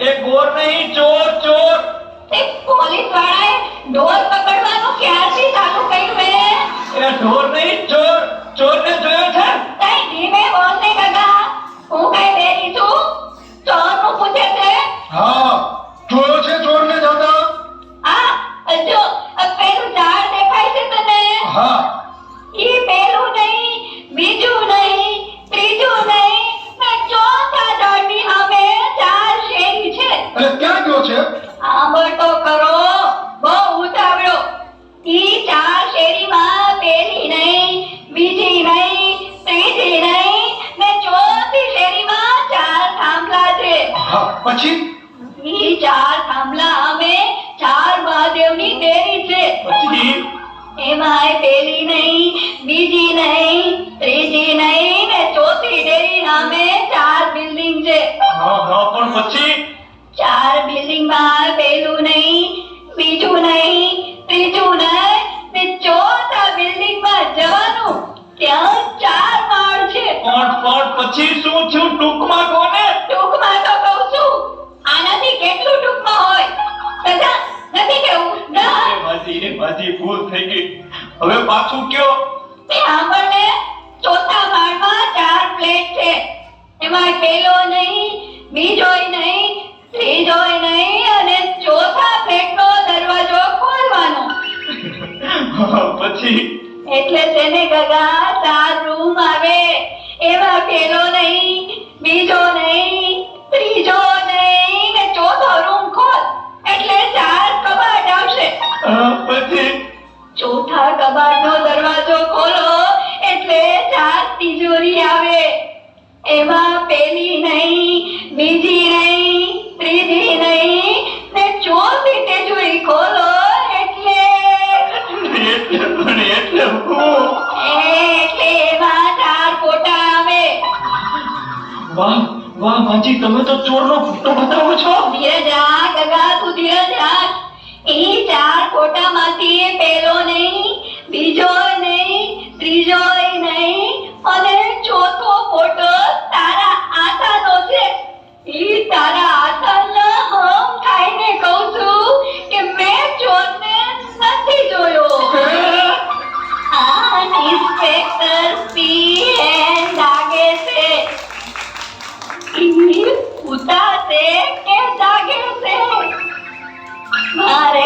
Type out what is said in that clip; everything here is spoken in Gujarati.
એ ગોર નહીં, ચોર ચોર. તે પોલીસ વાળાએ ઢોર પકડવાનું ક્યારથી ચાલુ કર્યું હે? એ ઢોર નહીં, ચોર. ચોરને જોયો છે? કઈ ધીમે બોલ ને કાકા, હું કઈ બેરી છું? ચોરનું પૂછે છે? હા, જોયો છે ચોરને જતા? આ જો પેલું ઝાડ દેખાય છે તને? હા. ઈ પેલું નહીં, બીજું નહીં, ત્રીજું નહીં, ને ચોથા ઝાડની સામે 4 શેરી છે. અરે ક્યાં ગયો છે? સાંભળ તો ખરો, બહુ ઉતાવળો. ઈ 4 શેરીમાં પેલી નહીં, બીજી નહીં, ત્રીજી નહીં, ને ચોથી શેરીમાં 4 થાંભલા છે. હા, પછી? ઈ 4 થાંભલા સામે 4 મહાદેવની દેરી છે. પછી? એમાંય પેલી નહીં, બીજી નહીં, ત્રીજી નહીં, ને ચોથી ડેરી સામે 4 બિલ્ડિંગ છે. હા, પણ પછી? 4 બિલ્ડિંગમાં પેલું નહીં, બીજું નહીં, ત્રીજું નહીં, ને ચોથા બિલ્ડિંગમાં જવાનું. ત્યાં 4 માળ છે. પણ પછી શું થયું? ટૂંકમાં કોને? ટૂંકમાં તો કહું છું, આનાથી કેટલું ટૂંકમાં હોય? દાદા, નથી કેવું? ના. એ માજી ભૂલ થઈ ગઈ. હવે પાછું કયો? તે સાંભળને, ચોથા માળમાં 4 ફ્લેટ છે. એમાં પેલો નહીં, બીજોય નહીં, ત્રીજોય નહીં, અને ચોથા ફ્લેટનો દરવાજો ખોલવાનો. પછી? એટલે તેને ગગા 4 રૂમ આવે. એમાં પેલો નહીં, બીજો નહીં, ત્રીજો નહીં, ને ચોથો રૂમ ખોલ એટલે 4 કબાટ આવશે. પછી? ચોથા કબાટનો દરવાજો ખોલો એટલે 4 તિજોરી આવે. એમાં પેલી નહીં, બીજી નહીં, ત્રીજી નહીં, ને ચોથી તિજોરી ખોલો એટલે એટલે હું? એટલે એમાં 4 ફોટા આવે. વાહ માજી, તમે તો ચોરનો ફોટો બતાવો છો. ધીરજ રાખ ગગા, તું ધીરજ રાખ. ઈ 4 ફોટામાંથી પેલો નહીં, બીજો નહીં, ત્રીજો નહીં, અને ચોથો ફોટો તારા આથાનો છે. ઈ તારા આથાના હમ ખાઈને કહું છું કે મેં ચોરને નથી જોયો. આ ઇન્સ્પેક્ટર પીએન લાગે છે. ઈ ઉતા છે કે જાગે છે? મારે